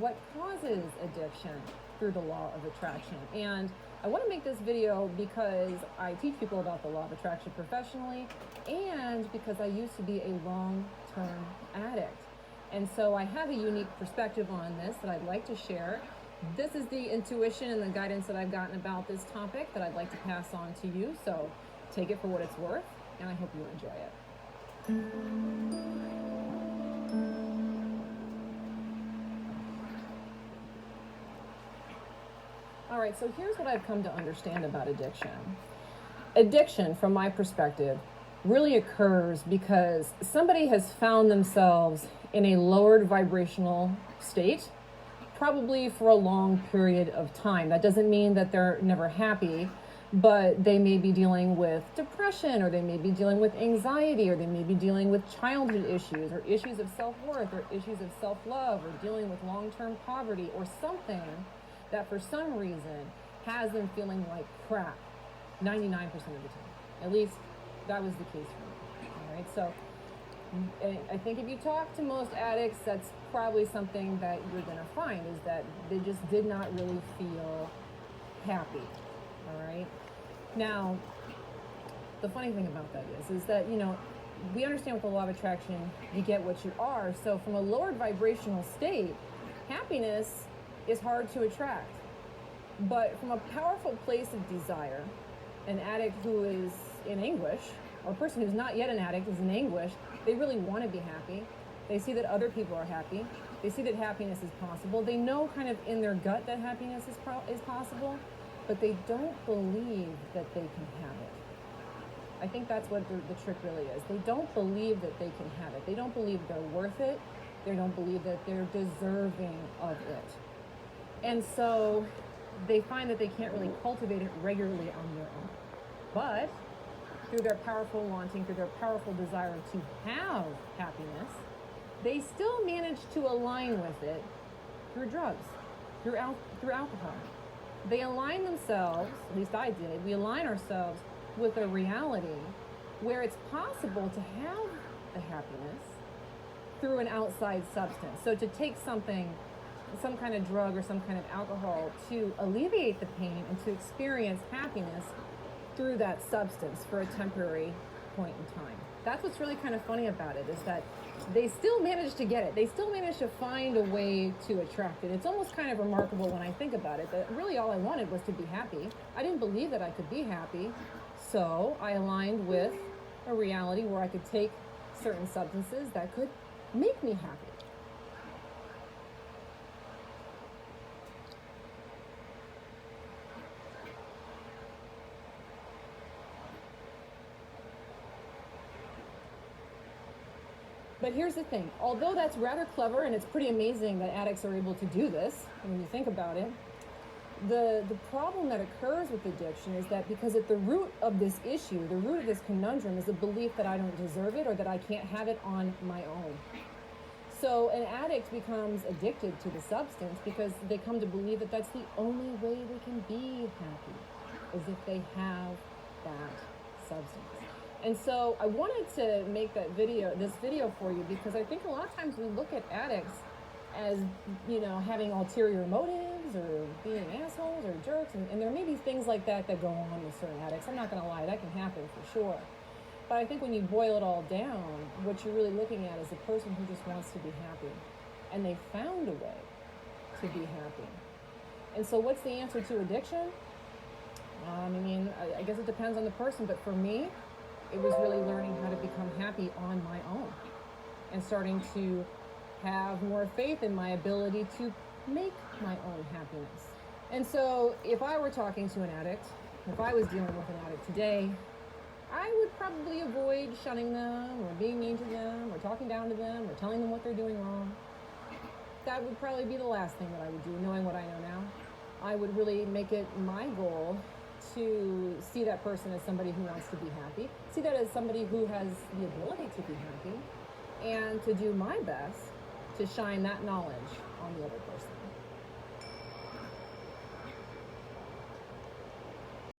what causes addiction through the law of attraction. And I want to make this video because I teach people about the law of attraction professionally, and because I used to be a long-term addict. And so I have a unique perspective on this that I'd like to share. This is the intuition and the guidance that I've gotten about this topic that I'd like to pass on to you. So take it for what it's worth, and I hope you enjoy it. All right, so here's what I've come to understand about addiction. Addiction, from my perspective, really occurs because somebody has found themselves in a lowered vibrational state, probably for a long period of time. That doesn't mean that they're never happy, but they may be dealing with depression, or they may be dealing with anxiety, or they may be dealing with childhood issues, or issues of self-worth, or issues of self-love, or dealing with long-term poverty, or something that for some reason has them feeling like crap 99% of the time. At least that was the case for me. All right, so I think if you talk to most addicts, that's probably something that you're going to find, is that they just did not really feel happy. All right. Now, the funny thing about that is that, we understand with the law of attraction, you get what you are. So from a lowered vibrational state, happiness is hard to attract. But from a powerful place of desire, an addict who is in anguish, or a person who's not yet an addict is in anguish, they really want to be happy. They see that other people are happy. They see that happiness is possible. They know kind of in their gut that happiness is possible, but they don't believe that they can have it. I think that's what the trick really is. They don't believe that they can have it. They don't believe they're worth it. They don't believe that they're deserving of it. And so they find that they can't really cultivate it regularly on their own. But through their powerful wanting, through their powerful desire to have happiness, they still manage to align with it through drugs, through alcohol. They align themselves, at least I did, we align ourselves with a reality where it's possible to have the happiness through an outside substance. So to take something, some kind of drug or some kind of alcohol, to alleviate the pain and to experience happiness through that substance for a temporary point in time. That's what's really kind of funny about it, is that they still manage to get it. They still manage to find a way to attract it. It's almost kind of remarkable when I think about it, that really all I wanted was to be happy. I didn't believe that I could be happy, so I aligned with a reality where I could take certain substances that could make me happy. But here's the thing, although that's rather clever, and it's pretty amazing that addicts are able to do this, when you think about it, the problem that occurs with addiction is that because at the root of this issue, the root of this conundrum is the belief that I don't deserve it, or that I can't have it on my own. So an addict becomes addicted to the substance because they come to believe that that's the only way they can be happy, is if they have that substance. And so I wanted to make this video for you, because I think a lot of times we look at addicts as, having ulterior motives, or being assholes or jerks, and there may be things like that go on with certain addicts. I'm not going to lie, that can happen for sure. But I think when you boil it all down, what you're really looking at is a person who just wants to be happy, and they found a way to be happy. And so what's the answer to addiction? I guess it depends on the person, but for me, it was really learning how to become happy on my own, and starting to have more faith in my ability to make my own happiness. And so if I were talking to an addict, if I was dealing with an addict today, I would probably avoid shunning them, or being mean to them, or talking down to them, or telling them what they're doing wrong. That would probably be the last thing that I would do, knowing what I know now. I would really make it my goal to see that person as somebody who wants to be happy, see that as somebody who has the ability to be happy, and to do my best to shine that knowledge on the other person.